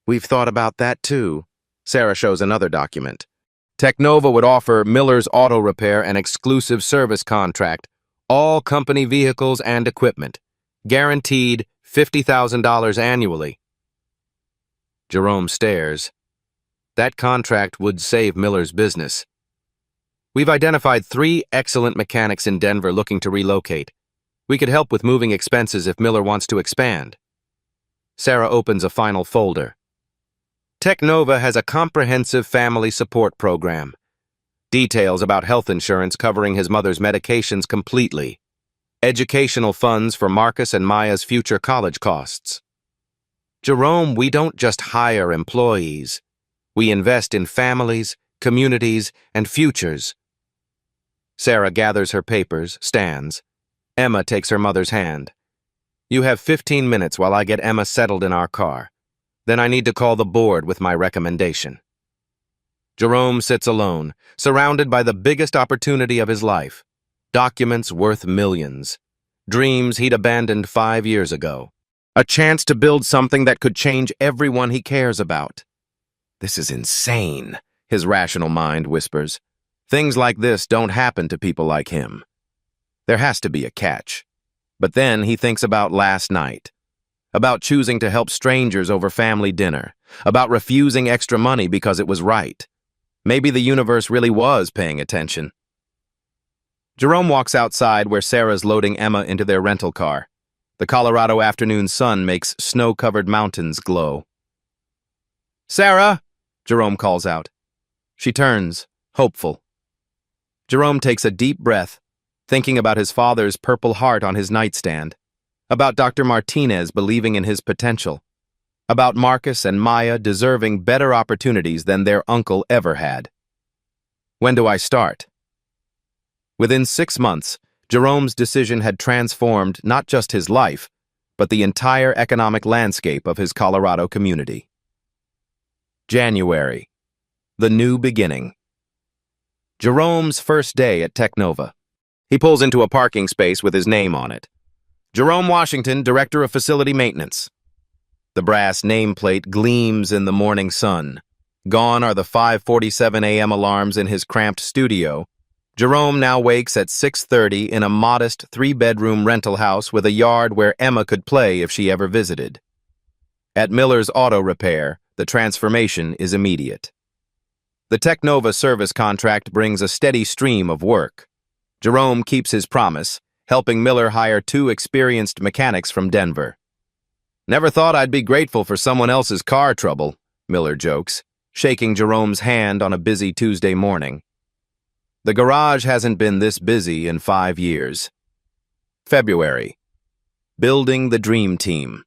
We've thought about that too. Sarah shows another document. Technova would offer Miller's Auto Repair an exclusive service contract, all company vehicles and equipment, guaranteed $50,000 annually. Jerome stares. That contract would save Miller's business. We've identified 3 excellent mechanics in Denver looking to relocate. We could help with moving expenses if Miller wants to expand. Sarah opens a final folder. Technova has a comprehensive family support program. Details about health insurance covering his mother's medications completely. Educational funds for Marcus and Maya's future college costs. Jerome, we don't just hire employees. We invest in families, communities, and futures. Sarah gathers her papers, stands. Emma takes her mother's hand. You have 15 minutes while I get Emma settled in our car. Then I need to call the board with my recommendation. Jerome sits alone, surrounded by the biggest opportunity of his life. Documents worth millions. Dreams he'd abandoned 5 years ago. A chance to build something that could change everyone he cares about. This is insane, his rational mind whispers. Things like this don't happen to people like him. There has to be a catch. But then he thinks about last night. About choosing to help strangers over family dinner. About refusing extra money because it was right. Maybe the universe really was paying attention. Jerome walks outside where Sarah's loading Emma into their rental car. The Colorado afternoon sun makes snow-covered mountains glow. Sarah! Jerome calls out. She turns, hopeful. Jerome takes a deep breath, thinking about his father's Purple Heart on his nightstand, about Dr. Martinez believing in his potential, about Marcus and Maya deserving better opportunities than their uncle ever had. When do I start? Within 6 months, Jerome's decision had transformed not just his life, but the entire economic landscape of his Colorado community. January. The new beginning. Jerome's first day at Technova. He pulls into a parking space with his name on it. Jerome Washington, Director of Facility Maintenance. The brass nameplate gleams in the morning sun. Gone are the 5:47 a.m. alarms in his cramped studio. Jerome now wakes at 6:30 in a modest 3-bedroom rental house with a yard where Emma could play if she ever visited. At Miller's Auto Repair, the transformation is immediate. The Technova service contract brings a steady stream of work. Jerome keeps his promise, helping Miller hire 2 experienced mechanics from Denver. Never thought I'd be grateful for someone else's car trouble, Miller jokes. shaking Jerome's hand on a busy Tuesday morning. The garage hasn't been this busy in 5 years. February. Building the dream team.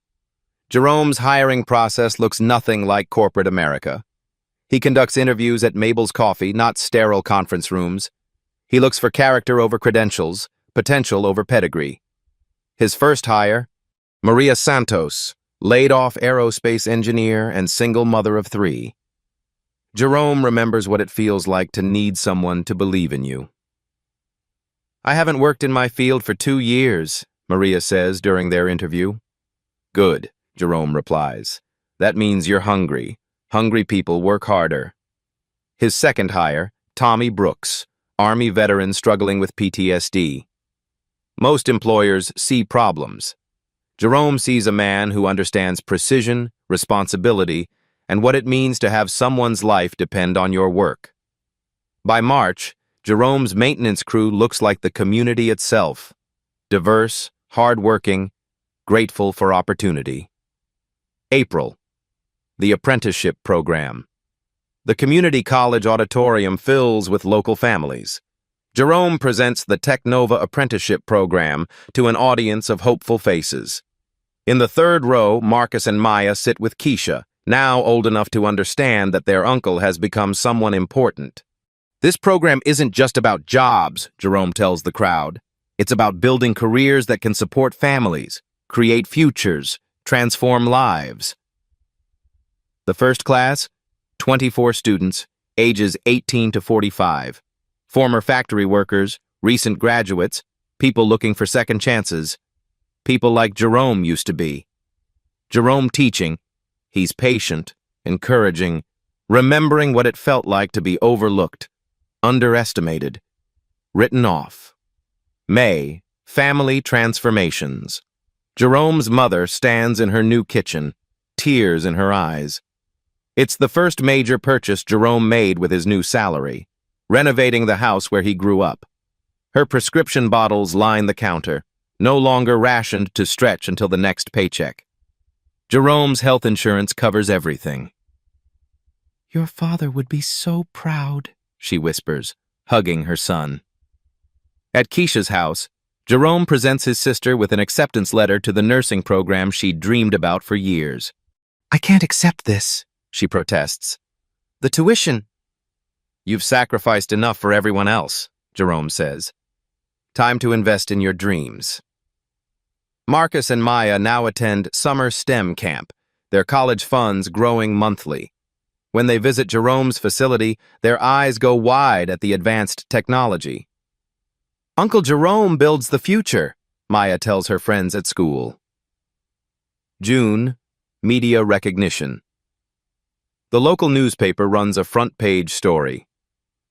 Jerome's hiring process looks nothing like corporate America. He conducts interviews at Mabel's Coffee, not sterile conference rooms. He looks for character over credentials, potential over pedigree. His first hire, Maria Santos, laid-off aerospace engineer and single mother of 3. Jerome remembers what it feels like to need someone to believe in you. "I haven't worked in my field for 2 years," Maria says during their interview. "Good," Jerome replies. "That means you're hungry. Hungry people work harder." His second hire, Tommy Brooks, Army veteran struggling with PTSD. Most employers see problems. Jerome sees a man who understands precision, responsibility, and what it means to have someone's life depend on your work. By March, Jerome's maintenance crew looks like the community itself. Diverse, hard-working, grateful for opportunity. April. The apprenticeship program. The community college auditorium fills with local families. Jerome presents the Technova apprenticeship program to an audience of hopeful faces. In the third row, Marcus and Maya sit with Keisha, now old enough to understand that their uncle has become someone important. "This program isn't just about jobs," Jerome tells the crowd. "It's about building careers that can support families, create futures, transform lives." The first class, 24 students, ages 18 to 45. Former factory workers, recent graduates, people looking for second chances. People like Jerome used to be. Jerome teaching. He's patient, encouraging, remembering what it felt like to be overlooked, underestimated, written off. May, family transformations. Jerome's mother stands in her new kitchen, tears in her eyes. It's the first major purchase Jerome made with his new salary, renovating the house where he grew up. Her prescription bottles line the counter, no longer rationed to stretch until the next paycheck. Jerome's health insurance covers everything. "Your father would be so proud," she whispers, hugging her son. At Keisha's house, Jerome presents his sister with an acceptance letter to the nursing program she'd dreamed about for years. "I can't accept this," she protests. "The tuition." "You've sacrificed enough for everyone else," Jerome says. "Time to invest in your dreams." Marcus and Maya now attend summer STEM camp, their college funds growing monthly. When they visit Jerome's facility, their eyes go wide at the advanced technology. "Uncle Jerome builds the future," Maya tells her friends at school. June, media recognition. The local newspaper runs a front-page story.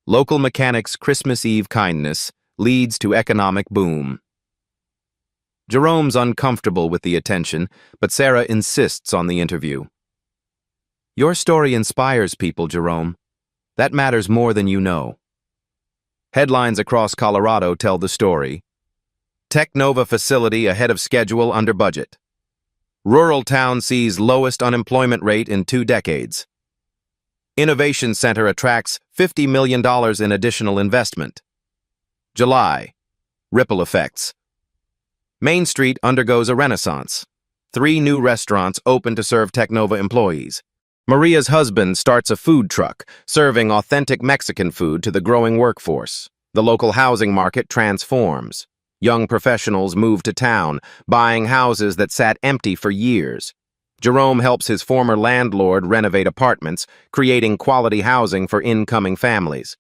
Local mechanics' Christmas Eve kindness leads to economic boom. Jerome's uncomfortable with the attention, but Sarah insists on the interview. "Your story inspires people, Jerome. That matters more than you know." Headlines across Colorado tell the story. Technova facility ahead of schedule under budget. Rural town sees lowest unemployment rate in 2 decades. Innovation Center attracts $50 million in additional investment. July. Ripple effects. Main Street undergoes a renaissance. 3 new restaurants open to serve Technova employees. Maria's husband starts a food truck, serving authentic Mexican food to the growing workforce. The local housing market transforms. Young professionals move to town, buying houses that sat empty for years. Jerome helps his former landlord renovate apartments, creating quality housing for incoming families.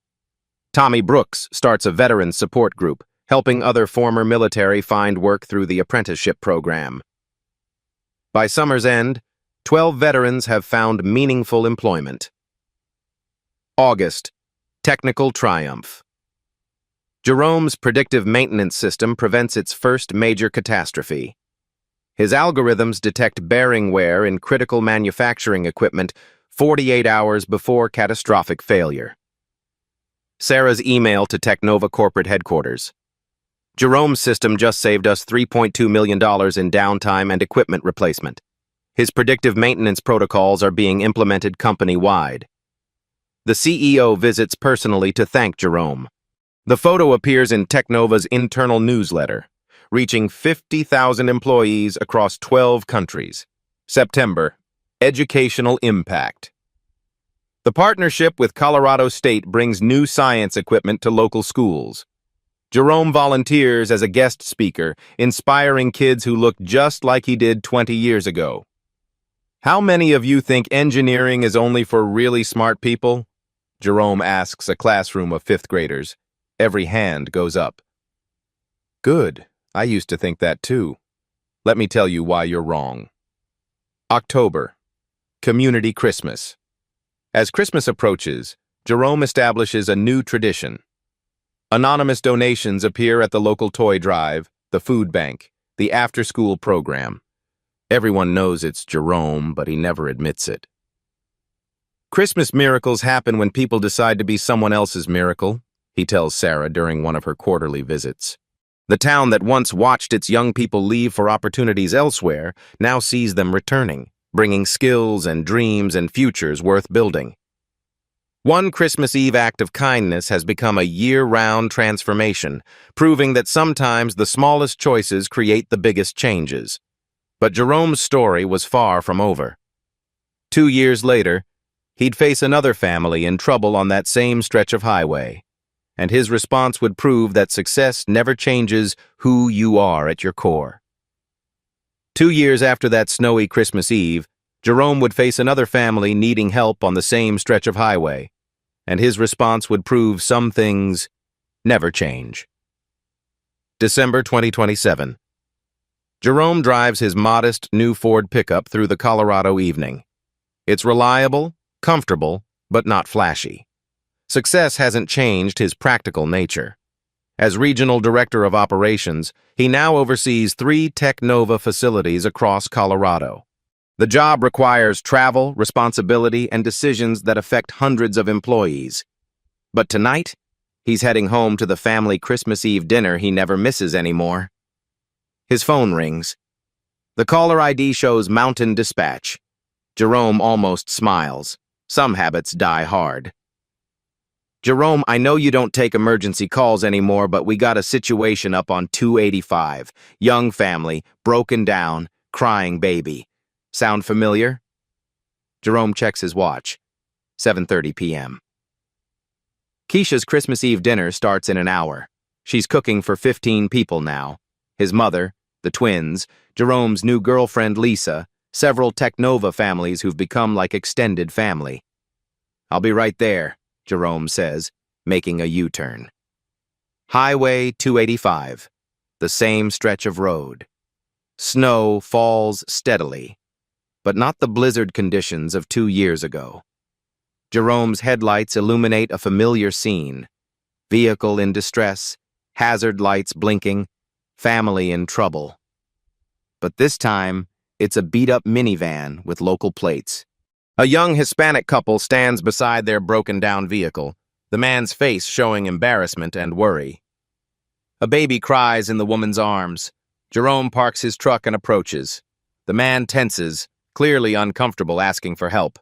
Tommy Brooks starts a veterans support group, helping other former military find work through the apprenticeship program. By summer's end, 12 veterans have found meaningful employment. August, technical triumph. Jerome's predictive maintenance system prevents its first major catastrophe. His algorithms detect bearing wear in critical manufacturing equipment 48 hours before catastrophic failure. Sarah's email to Technova corporate headquarters. Jerome's system just saved us $3.2 million in downtime and equipment replacement. His predictive maintenance protocols are being implemented company-wide. The CEO visits personally to thank Jerome. The photo appears in Technova's internal newsletter, reaching 50,000 employees across 12 countries. September, educational impact. The partnership with Colorado State brings new science equipment to local schools. Jerome volunteers as a guest speaker, inspiring kids who look just like he did 20 years ago. How many of you think engineering is only for really smart people? Jerome asks a classroom of fifth graders. Every hand goes up. Good. I used to think that too. Let me tell you why you're wrong. October. Community Christmas. As Christmas approaches, Jerome establishes a new tradition. Anonymous donations appear at the local toy drive, the food bank, the after-school program. Everyone knows it's Jerome, but he never admits it. Christmas miracles happen when people decide to be someone else's miracle, he tells Sarah during one of her quarterly visits. The town that once watched its young people leave for opportunities elsewhere now sees them returning, bringing skills and dreams and futures worth building. One Christmas Eve act of kindness has become a year-round transformation, proving that sometimes the smallest choices create the biggest changes. But Jerome's story was far from over. 2 years later, he'd face another family in trouble on that same stretch of highway, and his response would prove that success never changes who you are at your core. 2 years after that snowy Christmas Eve, Jerome would face another family needing help on the same stretch of highway, and his response would prove some things never change. December 2027. Jerome drives his modest new Ford pickup through the Colorado evening. It's reliable, comfortable, but not flashy. Success hasn't changed his practical nature. As regional director of operations, he now oversees 3 Technova facilities across Colorado. The job requires travel, responsibility, and decisions that affect hundreds of employees. But tonight, he's heading home to the family Christmas Eve dinner he never misses anymore. His phone rings. The caller ID shows Mountain Dispatch. Jerome almost smiles. Some habits die hard. Jerome, I know you don't take emergency calls anymore, but we got a situation up on 285. Young family, broken down, crying baby. Sound familiar? Jerome checks his watch. 7:30 p.m. Keisha's Christmas Eve dinner starts in an hour. She's cooking for 15 people now. His mother, the twins, Jerome's new girlfriend Lisa, several Technova families who've become like extended family. I'll be right there, Jerome says, making a U-turn. Highway 285, the same stretch of road. Snow falls steadily, but not the blizzard conditions of 2 years ago. Jerome's headlights illuminate a familiar scene. Vehicle in distress, hazard lights blinking, family in trouble. But this time, it's a beat-up minivan with local plates. A young Hispanic couple stands beside their broken-down vehicle, the man's face showing embarrassment and worry. A baby cries in the woman's arms. Jerome parks his truck and approaches. The man tenses, clearly uncomfortable, asking for help.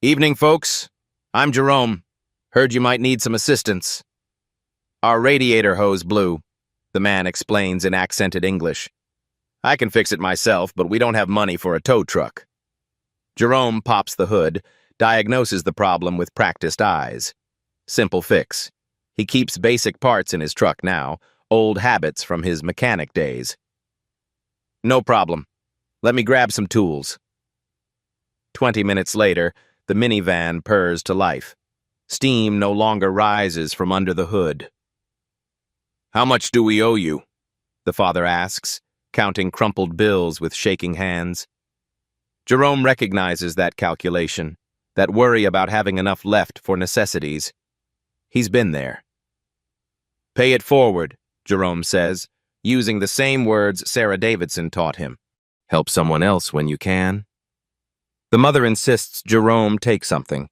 Evening, folks. I'm Jerome. Heard you might need some assistance. Our radiator hose blew, the man explains in accented English. I can fix it myself, but we don't have money for a tow truck. Jerome pops the hood, diagnoses the problem with practiced eyes. Simple fix. He keeps basic parts in his truck now, old habits from his mechanic days. No problem. Let me grab some tools. 20 minutes later, the minivan purrs to life. Steam no longer rises from under the hood. How much do we owe you? The father asks, counting crumpled bills with shaking hands. Jerome recognizes that calculation, that worry about having enough left for necessities. He's been there. Pay it forward, Jerome says, using the same words Sarah Davidson taught him. Help someone else when you can. The mother insists Jerome take something.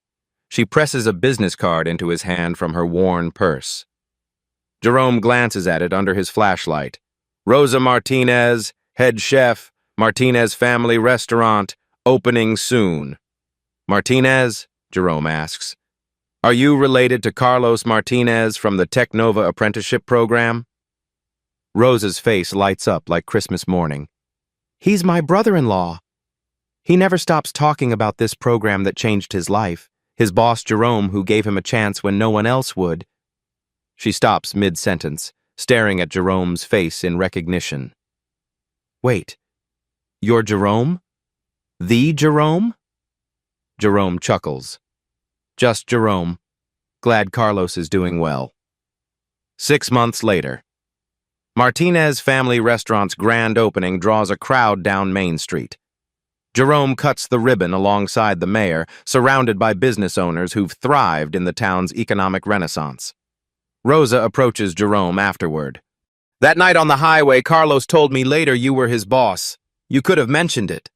She presses a business card into his hand from her worn purse. Jerome glances at it under his flashlight. Rosa Martinez, head chef, Martinez Family Restaurant, opening soon. Martinez? Jerome asks. Are you related to Carlos Martinez from the Technova apprenticeship program? Rosa's face lights up like Christmas morning. He's my brother-in-law. He never stops talking about this program that changed his life, his boss Jerome who gave him a chance when no one else would. She stops mid-sentence, staring at Jerome's face in recognition. Wait, you're Jerome? The Jerome? Jerome chuckles. Just Jerome. Glad Carlos is doing well. 6 months later. Martinez Family Restaurant's grand opening draws a crowd down Main Street. Jerome cuts the ribbon alongside the mayor, surrounded by business owners who've thrived in the town's economic renaissance. Rosa approaches Jerome afterward. That night on the highway, Carlos told me later you were his boss. You could have mentioned it.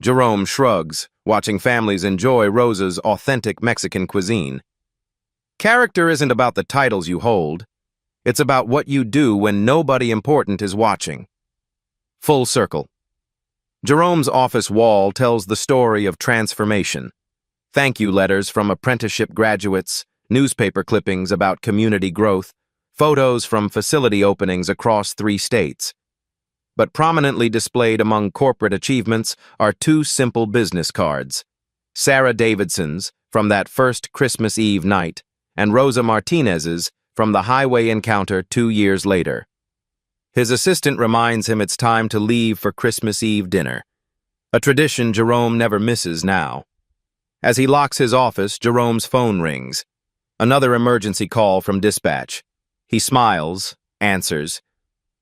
Jerome shrugs, watching families enjoy Rosa's authentic Mexican cuisine. Character isn't about the titles you hold. It's about what you do when nobody important is watching. Full circle. Jerome's office wall tells the story of transformation. Thank you letters from apprenticeship graduates, newspaper clippings about community growth, photos from facility openings across 3 states. But prominently displayed among corporate achievements are 2 simple business cards. Sarah Davidson's from that first Christmas Eve night, and Rosa Martinez's from the highway encounter 2 years later. His assistant reminds him it's time to leave for Christmas Eve dinner, a tradition Jerome never misses now. As he locks his office, Jerome's phone rings. Another emergency call from dispatch. He smiles, answers.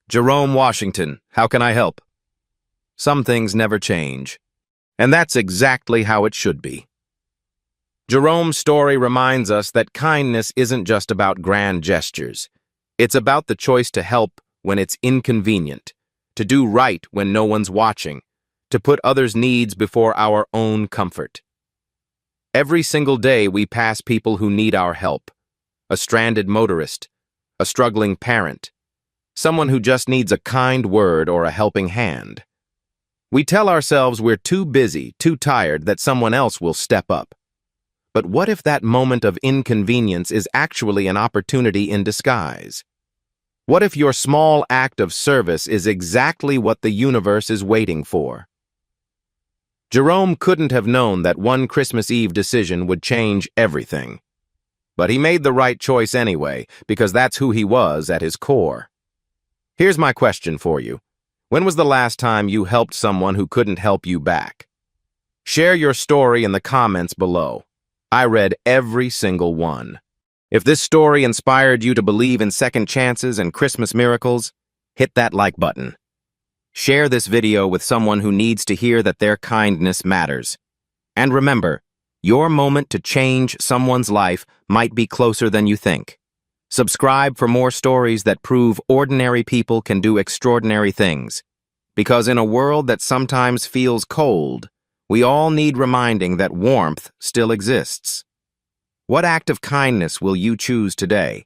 Jerome Washington, how can I help? Some things never change, and that's exactly how it should be. Jerome's story reminds us that kindness isn't just about grand gestures. It's about the choice to help when it's inconvenient, to do right when no one's watching, to put others' needs before our own comfort. Every single day we pass people who need our help. A stranded motorist, a struggling parent, someone who just needs a kind word or a helping hand. We tell ourselves we're too busy, too tired, that someone else will step up. But what if that moment of inconvenience is actually an opportunity in disguise? What if your small act of service is exactly what the universe is waiting for? Jerome couldn't have known that one Christmas Eve decision would change everything. But he made the right choice anyway, because that's who he was at his core. Here's my question for you. When was the last time you helped someone who couldn't help you back? Share your story in the comments below. I read every single one. If this story inspired you to believe in second chances and Christmas miracles, hit that like button. Share this video with someone who needs to hear that their kindness matters. And remember, your moment to change someone's life might be closer than you think. Subscribe for more stories that prove ordinary people can do extraordinary things. Because in a world that sometimes feels cold, we all need reminding that warmth still exists. What act of kindness will you choose today?